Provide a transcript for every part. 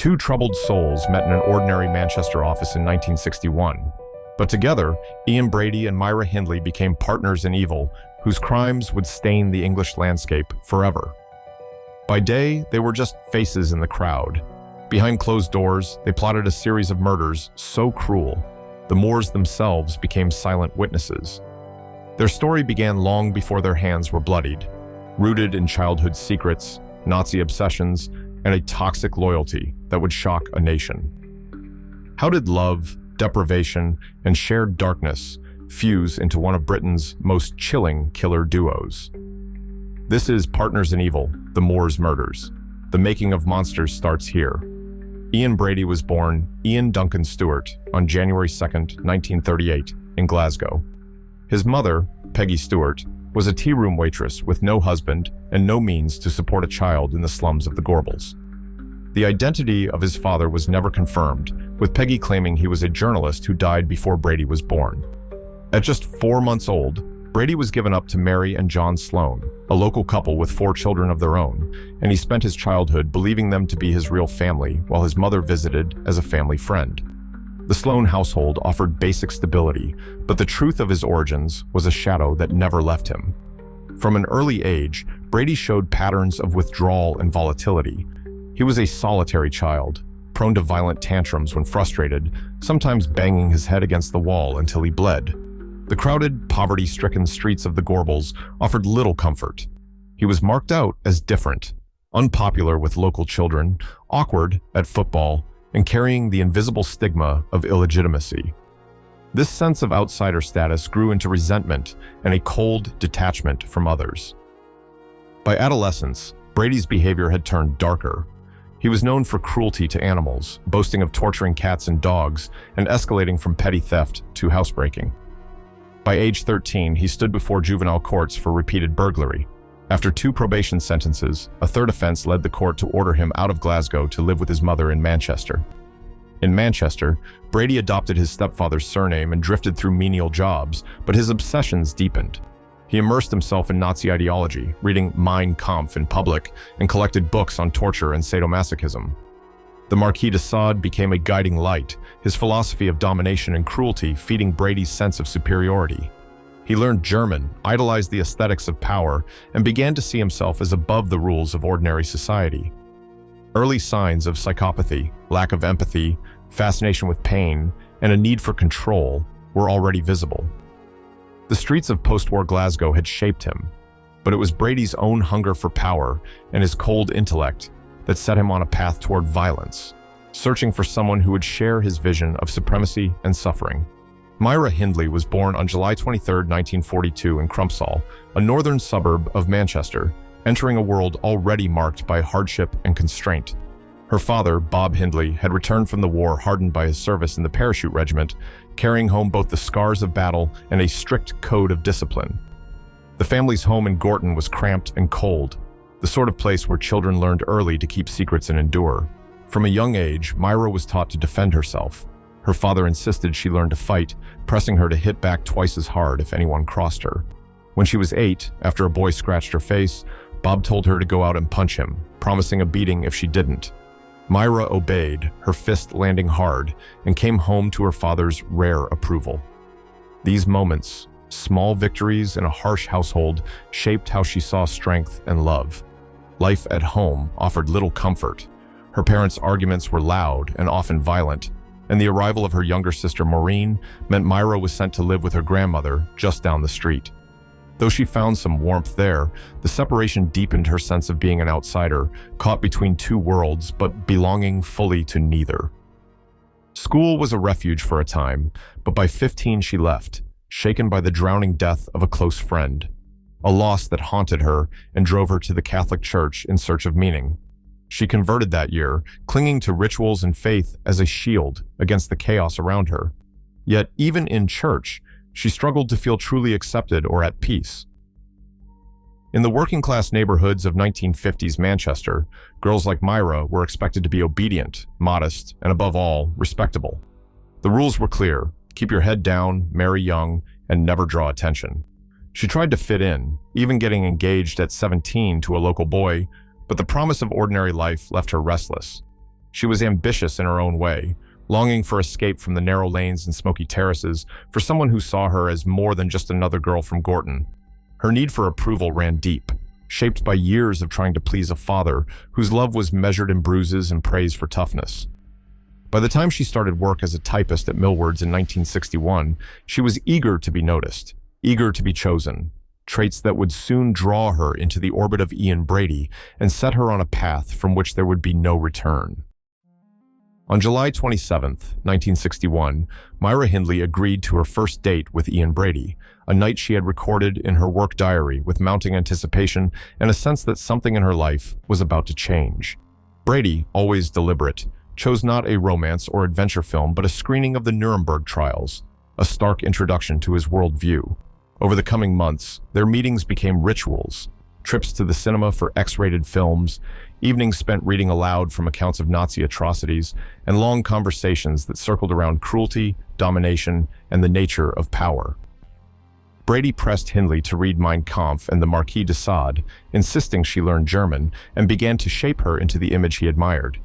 Two troubled souls met in an ordinary Manchester office in 1961. But together, Ian Brady and Myra Hindley became partners in evil whose crimes would stain the English landscape forever. By day, they were just faces in the crowd. Behind closed doors, they plotted a series of murders so cruel, the Moors themselves became silent witnesses. Their story began long before their hands were bloodied, rooted in childhood secrets, Nazi obsessions, and a toxic loyalty that would shock a nation. How did love, deprivation, and shared darkness fuse into one of Britain's most chilling killer duos? This is Partners in Evil, The Moors Murders. The making of monsters starts here. Ian Brady was born Ian Duncan Stewart on January 2nd, 1938, in Glasgow. His mother, Peggy Stewart, was a tea room waitress with no husband and no means to support a child in the slums of the Gorbals. The identity of his father was never confirmed, with Peggy claiming he was a journalist who died before Brady was born. At just 4 months old, Brady was given up to Mary and John Sloan, a local couple with 4 children of their own, and he spent his childhood believing them to be his real family while his mother visited as a family friend. The Sloan household offered basic stability, but the truth of his origins was a shadow that never left him. From an early age, Brady showed patterns of withdrawal and volatility. He was a solitary child, prone to violent tantrums when frustrated, sometimes banging his head against the wall until he bled. The crowded, poverty-stricken streets of the Gorbals offered little comfort. He was marked out as different, unpopular with local children, awkward at football, and carrying the invisible stigma of illegitimacy. This sense of outsider status grew into resentment and a cold detachment from others. By adolescence, Brady's behavior had turned darker. He was known for cruelty to animals, boasting of torturing cats and dogs, and escalating from petty theft to housebreaking. By age 13, he stood before juvenile courts for repeated burglary. After 2 probation sentences, a 3rd offense led the court to order him out of Glasgow to live with his mother in Manchester. In Manchester, Brady adopted his stepfather's surname and drifted through menial jobs, but his obsessions deepened. He immersed himself in Nazi ideology, reading Mein Kampf in public, and collected books on torture and sadomasochism. The Marquis de Sade became a guiding light, his philosophy of domination and cruelty feeding Brady's sense of superiority. He learned German, idolized the aesthetics of power, and began to see himself as above the rules of ordinary society. Early signs of psychopathy, lack of empathy, fascination with pain, and a need for control were already visible. The streets of post-war Glasgow had shaped him, but it was Brady's own hunger for power and his cold intellect that set him on a path toward violence, searching for someone who would share his vision of supremacy and suffering. Myra Hindley was born on July 23, 1942 in Crumpsall, a northern suburb of Manchester, entering a world already marked by hardship and constraint. Her father, Bob Hindley, had returned from the war hardened by his service in the parachute regiment, carrying home both the scars of battle and a strict code of discipline. The family's home in Gorton was cramped and cold, the sort of place where children learned early to keep secrets and endure. From a young age, Myra was taught to defend herself. Her father insisted she learn to fight, pressing her to hit back twice as hard if anyone crossed her. When she was 8, after a boy scratched her face, Bob told her to go out and punch him, promising a beating if she didn't. Myra obeyed, her fist landing hard, and came home to her father's rare approval. These moments, small victories in a harsh household, shaped how she saw strength and love. Life at home offered little comfort. Her parents' arguments were loud and often violent, and the arrival of her younger sister Maureen meant Myra was sent to live with her grandmother just down the street. Though she found some warmth there, the separation deepened her sense of being an outsider, caught between 2 worlds but belonging fully to neither. School was a refuge for a time, but by 15 she left, shaken by the drowning death of a close friend, a loss that haunted her and drove her to the Catholic Church in search of meaning. She converted that year, clinging to rituals and faith as a shield against the chaos around her. Yet even in church, she struggled to feel truly accepted or at peace. In the working-class neighborhoods of 1950s Manchester, girls like Myra were expected to be obedient, modest, and above all, respectable. The rules were clear: keep your head down, marry young, and never draw attention. She tried to fit in, even getting engaged at 17 to a local boy, but the promise of ordinary life left her restless. She was ambitious in her own way, longing for escape from the narrow lanes and smoky terraces, for someone who saw her as more than just another girl from Gorton. Her need for approval ran deep, shaped by years of trying to please a father whose love was measured in bruises and praise for toughness. By the time she started work as a typist at Millward's in 1961, she was eager to be noticed, eager to be chosen, traits that would soon draw her into the orbit of Ian Brady and set her on a path from which there would be no return. On July 27, 1961, Myra Hindley agreed to her first date with Ian Brady, a night she had recorded in her work diary with mounting anticipation and a sense that something in her life was about to change. Brady, always deliberate, chose not a romance or adventure film but a screening of the Nuremberg trials, a stark introduction to his worldview. Over the coming months, their meetings became rituals, trips to the cinema for X-rated films, evenings spent reading aloud from accounts of Nazi atrocities, and long conversations that circled around cruelty, domination, and the nature of power. Brady pressed Hindley to read Mein Kampf and the Marquis de Sade, insisting she learn German, and began to shape her into the image he admired.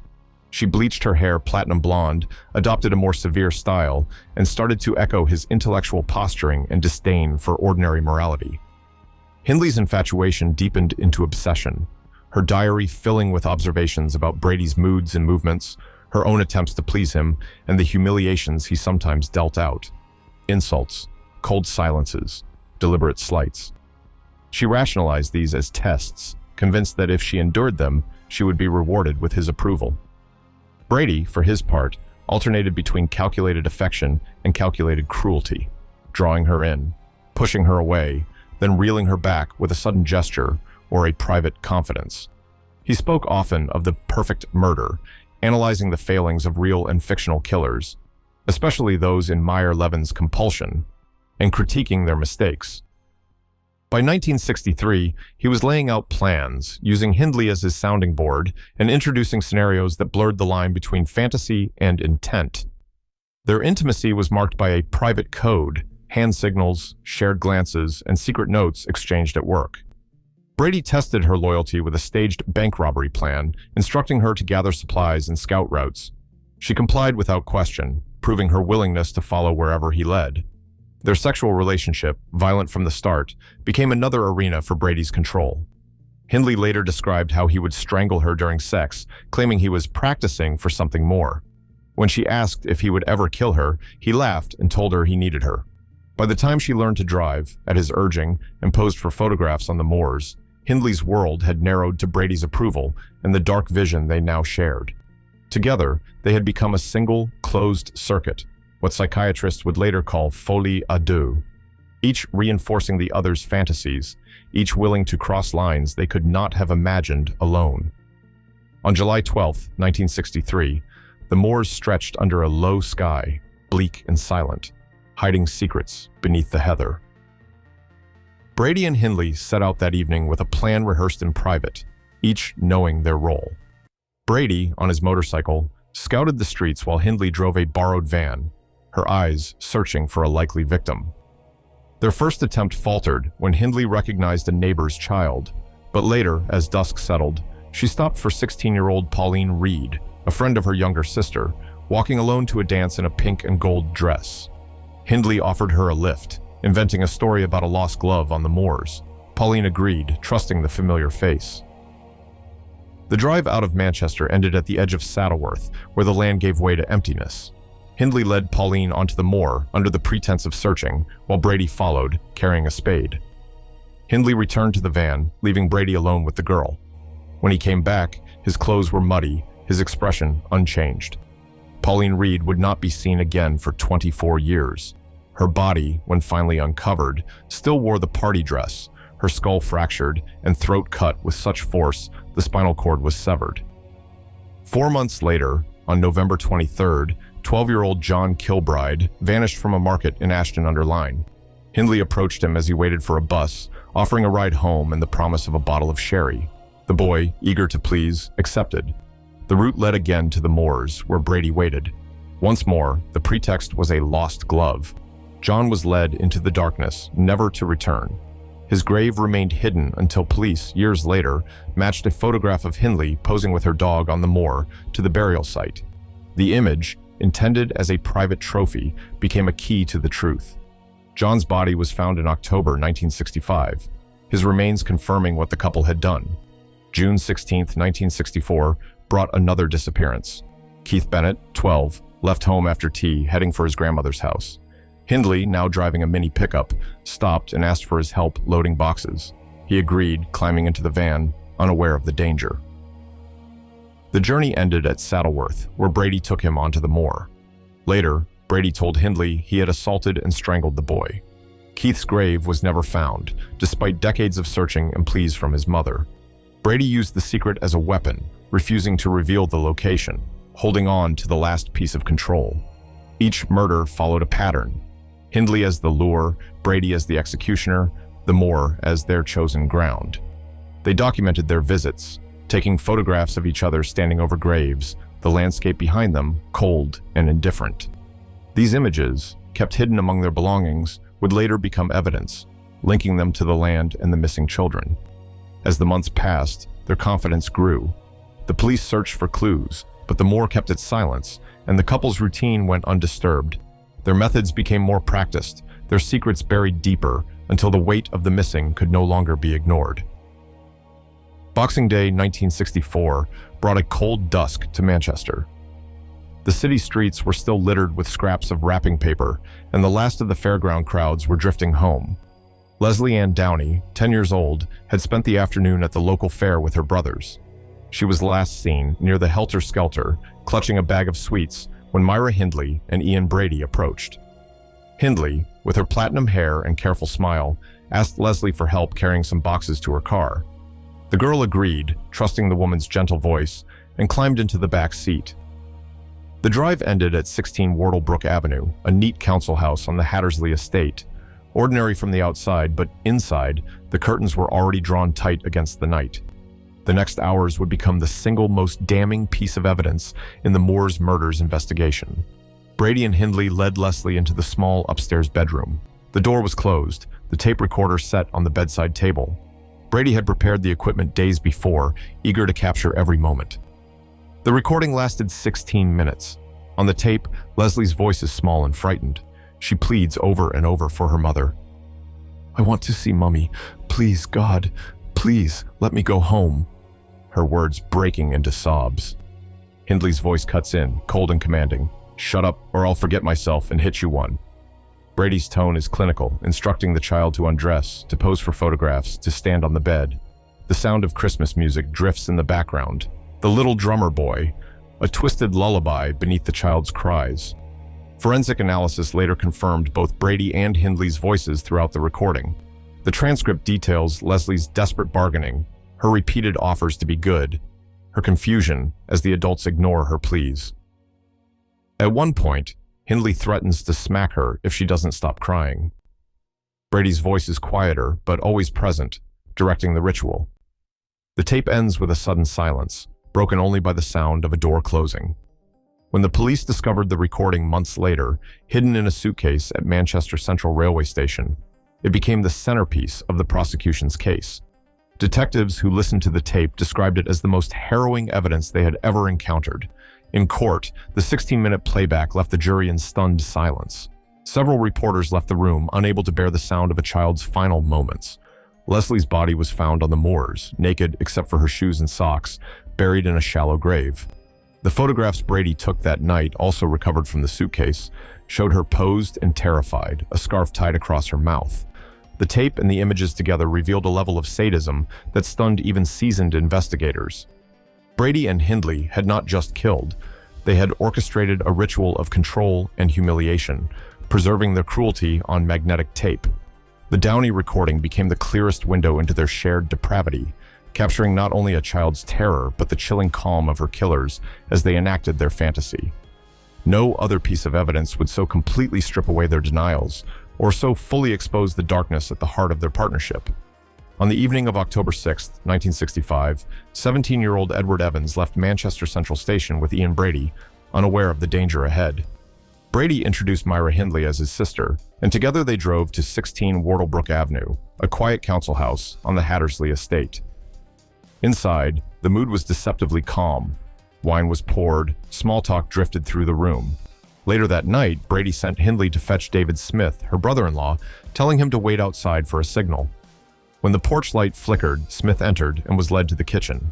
She bleached her hair platinum blonde, adopted a more severe style, and started to echo his intellectual posturing and disdain for ordinary morality. Hindley's infatuation deepened into obsession, her diary filling with observations about Brady's moods and movements, her own attempts to please him, and the humiliations he sometimes dealt out. Insults, cold silences, deliberate slights. She rationalized these as tests, convinced that if she endured them, she would be rewarded with his approval. Brady, for his part, alternated between calculated affection and calculated cruelty, drawing her in, pushing her away, then reeling her back with a sudden gesture or a private confidence. He spoke often of the perfect murder, analyzing the failings of real and fictional killers, especially those in Meyer Levin's Compulsion, and critiquing their mistakes. By 1963, he was laying out plans, using Hindley as his sounding board and introducing scenarios that blurred the line between fantasy and intent. Their intimacy was marked by a private code, hand signals, shared glances, and secret notes exchanged at work. Brady tested her loyalty with a staged bank robbery plan, instructing her to gather supplies and scout routes. She complied without question, proving her willingness to follow wherever he led. Their sexual relationship, violent from the start, became another arena for Brady's control. Hindley later described how he would strangle her during sex, claiming he was practicing for something more. When she asked if he would ever kill her, he laughed and told her he needed her. By the time she learned to drive, at his urging, and posed for photographs on the moors, Hindley's world had narrowed to Brady's approval and the dark vision they now shared. Together, they had become a single, closed circuit, what psychiatrists would later call folie à deux, each reinforcing the other's fantasies, each willing to cross lines they could not have imagined alone. On July 12, 1963, the moors stretched under a low sky, bleak and silent, hiding secrets beneath the heather. Brady and Hindley set out that evening with a plan rehearsed in private, each knowing their role. Brady, on his motorcycle, scouted the streets while Hindley drove a borrowed van, her eyes searching for a likely victim. Their first attempt faltered when Hindley recognized a neighbor's child, but later, as dusk settled, she stopped for 16-year-old Pauline Reed, a friend of her younger sister, walking alone to a dance in a pink and gold dress. Hindley offered her a lift, inventing a story about a lost glove on the moors. Pauline agreed, trusting the familiar face. The drive out of Manchester ended at the edge of Saddleworth, where the land gave way to emptiness. Hindley led Pauline onto the moor under the pretense of searching, while Brady followed, carrying a spade. Hindley returned to the van, leaving Brady alone with the girl. When he came back, his clothes were muddy, his expression unchanged. Pauline Reed would not be seen again for 24 years. Her body, when finally uncovered, still wore the party dress, her skull fractured and throat cut with such force the spinal cord was severed. 4 months later, on November 23rd, 12-year-old John Kilbride vanished from a market in Ashton-under-Lyne. Hindley approached him as he waited for a bus, offering a ride home and the promise of a bottle of sherry. The boy, eager to please, accepted. The route led again to the moors, where Brady waited. Once more, the pretext was a lost glove. John was led into the darkness, never to return. His grave remained hidden until police, years later, matched a photograph of Hindley posing with her dog on the moor to the burial site. The image, intended as a private trophy, became a key to the truth. John's body was found in October 1965, his remains confirming what the couple had done. June 16, 1964, brought another disappearance. Keith Bennett, 12, left home after tea, heading for his grandmother's house. Hindley, now driving a mini pickup, stopped and asked for his help loading boxes. He agreed, climbing into the van, unaware of the danger. The journey ended at Saddleworth, where Brady took him onto the moor. Later, Brady told Hindley he had assaulted and strangled the boy. Keith's grave was never found, despite decades of searching and pleas from his mother. Brady used the secret as a weapon, refusing to reveal the location, holding on to the last piece of control. Each murder followed a pattern. Hindley as the lure, Brady as the executioner, the moor as their chosen ground. They documented their visits, taking photographs of each other standing over graves, the landscape behind them cold and indifferent. These images, kept hidden among their belongings, would later become evidence, linking them to the land and the missing children. As the months passed, their confidence grew. The police searched for clues, but the moor kept its silence, and the couple's routine went undisturbed. Their methods became more practiced, their secrets buried deeper, until the weight of the missing could no longer be ignored. Boxing Day 1964 brought a cold dusk to Manchester. The city streets were still littered with scraps of wrapping paper, and the last of the fairground crowds were drifting home. Leslie Ann Downey, 10 years old, had spent the afternoon at the local fair with her brothers. She was last seen near the Helter Skelter, clutching a bag of sweets, when Myra Hindley and Ian Brady approached. Hindley, with her platinum hair and careful smile, asked Leslie for help carrying some boxes to her car. The girl agreed, trusting the woman's gentle voice, and climbed into the back seat. The drive ended at 16 Wardlebrook Avenue, a neat council house on the Hattersley estate. Ordinary from the outside, but inside, the curtains were already drawn tight against the night. The next hours would become the single most damning piece of evidence in the Moore's murders investigation. Brady and Hindley led Leslie into the small upstairs bedroom. The door was closed, the tape recorder set on the bedside table. Brady had prepared the equipment days before, eager to capture every moment. The recording lasted 16 minutes. On the tape, Leslie's voice is small and frightened. She pleads over and over for her mother. "I want to see Mummy. Please, God. Please, let me go home." Her words breaking into sobs. Hindley's voice cuts in, cold and commanding. "Shut up, or I'll forget myself and hit you one." Brady's tone is clinical, instructing the child to undress, to pose for photographs, to stand on the bed. The sound of Christmas music drifts in the background. The little drummer boy, a twisted lullaby beneath the child's cries. Forensic analysis later confirmed both Brady and Hindley's voices throughout the recording. The transcript details Leslie's desperate bargaining, her repeated offers to be good, her confusion as the adults ignore her pleas. At one point, Hindley threatens to smack her if she doesn't stop crying. Brady's voice is quieter, but always present, directing the ritual. The tape ends with a sudden silence, broken only by the sound of a door closing. When the police discovered the recording months later, hidden in a suitcase at Manchester Central Railway Station, it became the centerpiece of the prosecution's case. Detectives who listened to the tape described it as the most harrowing evidence they had ever encountered. In court, the 16-minute playback left the jury in stunned silence. Several reporters left the room, unable to bear the sound of a child's final moments. Leslie's body was found on the moors, naked except for her shoes and socks, buried in a shallow grave. The photographs Brady took that night, also recovered from the suitcase, showed her posed and terrified, a scarf tied across her mouth. The tape and the images together revealed a level of sadism that stunned even seasoned investigators. Brady and Hindley had not just killed, they had orchestrated a ritual of control and humiliation, preserving their cruelty on magnetic tape. The Downey recording became the clearest window into their shared depravity, capturing not only a child's terror but the chilling calm of her killers as they enacted their fantasy. No other piece of evidence would so completely strip away their denials, or so fully expose the darkness at the heart of their partnership. On the evening of October 6, 1965, 17-year-old Edward Evans left Manchester Central Station with Ian Brady, unaware of the danger ahead. Brady introduced Myra Hindley as his sister, and together they drove to 16 Wardlebrook Avenue, a quiet council house on the Hattersley estate. Inside, the mood was deceptively calm. Wine was poured, small talk drifted through the room. Later that night, Brady sent Hindley to fetch David Smith, her brother-in-law, telling him to wait outside for a signal. When the porch light flickered, Smith entered and was led to the kitchen.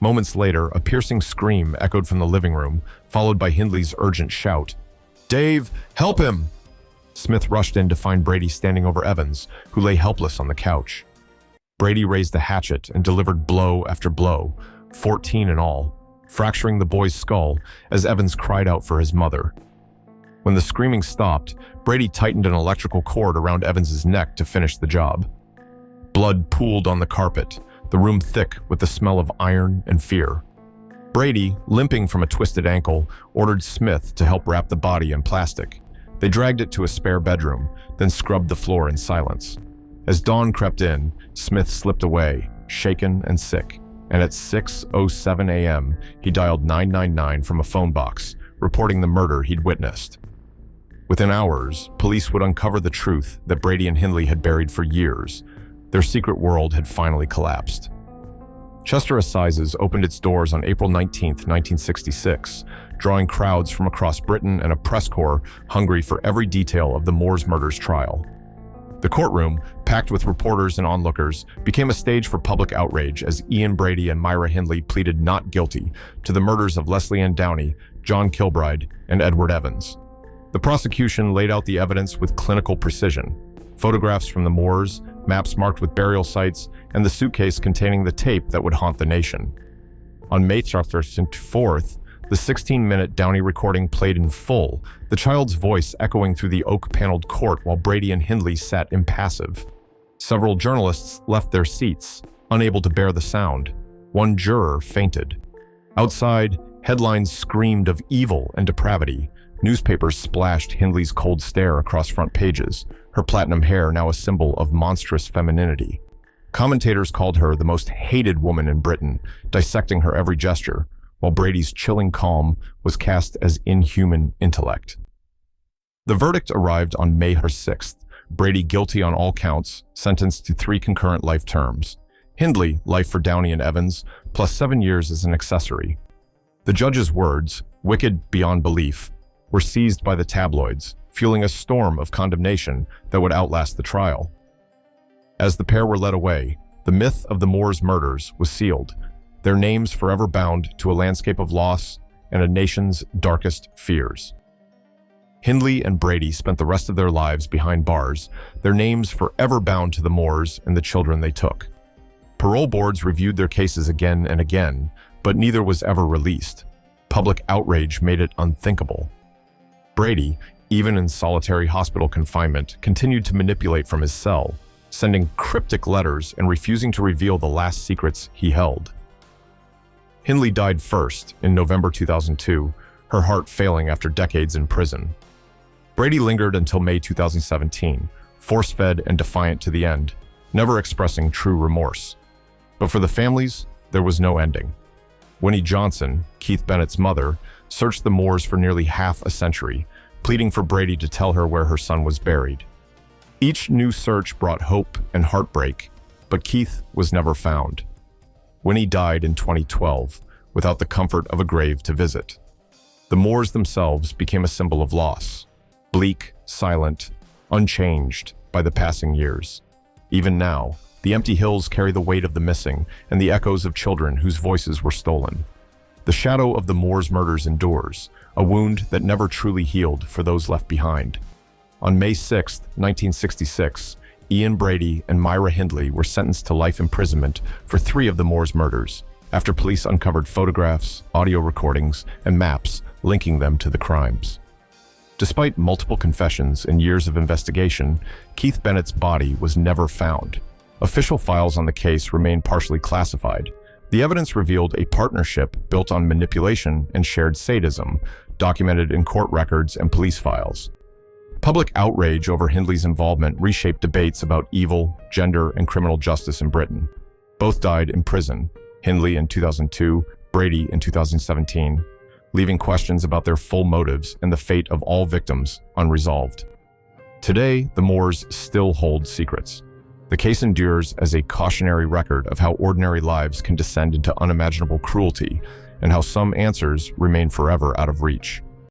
Moments later, a piercing scream echoed from the living room, followed by Hindley's urgent shout. "Dave, help him!" Smith rushed in to find Brady standing over Evans, who lay helpless on the couch. Brady raised the hatchet and delivered blow after blow, 14 in all, fracturing the boy's skull as Evans cried out for his mother. When the screaming stopped, Brady tightened an electrical cord around Evans's neck to finish the job. Blood pooled on the carpet, the room thick with the smell of iron and fear. Brady, limping from a twisted ankle, ordered Smith to help wrap the body in plastic. They dragged it to a spare bedroom, then scrubbed the floor in silence. As dawn crept in, Smith slipped away, shaken and sick, and at 6:07 a.m., he dialed 999 from a phone box, reporting the murder he'd witnessed. Within hours, police would uncover the truth that Brady and Hindley had buried for years. Their secret world had finally collapsed. Chester Assizes opened its doors on April 19, 1966, drawing crowds from across Britain and a press corps hungry for every detail of the Moores murders trial. The courtroom, packed with reporters and onlookers, became a stage for public outrage as Ian Brady and Myra Hindley pleaded not guilty to the murders of Leslie Ann Downey, John Kilbride, and Edward Evans. The prosecution laid out the evidence with clinical precision. Photographs from the moors, maps marked with burial sites, and the suitcase containing the tape that would haunt the nation. On May 24th, the 16-minute Downey recording played in full, the child's voice echoing through the oak-paneled court while Brady and Hindley sat impassive. Several journalists left their seats, unable to bear the sound. One juror fainted. Outside, headlines screamed of evil and depravity. Newspapers splashed Hindley's cold stare across front pages, her platinum hair now a symbol of monstrous femininity. Commentators called her the most hated woman in Britain, dissecting her every gesture, while Brady's chilling calm was cast as inhuman intellect. The verdict arrived on May 6th, Brady guilty on all counts, sentenced to 3 concurrent life terms. Hindley, life for Downey and Evans, plus 7 years as an accessory. The judge's words, wicked beyond belief, were seized by the tabloids, fueling a storm of condemnation that would outlast the trial. As the pair were led away, the myth of the Moores murders was sealed, their names forever bound to a landscape of loss and a nation's darkest fears. Hindley and Brady spent the rest of their lives behind bars, their names forever bound to the Moores and the children they took. Parole boards reviewed their cases again and again, but neither was ever released. Public outrage made it unthinkable. Brady, even in solitary hospital confinement, continued to manipulate from his cell, sending cryptic letters and refusing to reveal the last secrets he held. Hindley died first in November 2002, her heart failing after decades in prison. Brady lingered until May 2017, force-fed and defiant to the end, never expressing true remorse. But for the families, there was no ending. Winnie Johnson, Keith Bennett's mother, searched the moors for nearly half a century, pleading for Brady to tell her where her son was buried. Each new search brought hope and heartbreak, but Keith was never found. Winnie died in 2012, without the comfort of a grave to visit. The moors themselves became a symbol of loss, bleak, silent, unchanged by the passing years. Even now, the empty hills carry the weight of the missing and the echoes of children whose voices were stolen. The shadow of the Moores murders endures, a wound that never truly healed for those left behind. On May 6, 1966, Ian Brady and Myra Hindley were sentenced to life imprisonment for 3 of the Moores murders, after police uncovered photographs, audio recordings, and maps linking them to the crimes. Despite multiple confessions and years of investigation, Keith Bennett's body was never found. Official files on the case remain partially classified. The evidence revealed a partnership built on manipulation and shared sadism, documented in court records and police files. Public outrage over Hindley's involvement reshaped debates about evil, gender, and criminal justice in Britain. Both died in prison, Hindley in 2002, Brady in 2017. leaving questions about their full motives and the fate of all victims unresolved. Today, the Moores still hold secrets. The case endures as a cautionary record of how ordinary lives can descend into unimaginable cruelty and how some answers remain forever out of reach.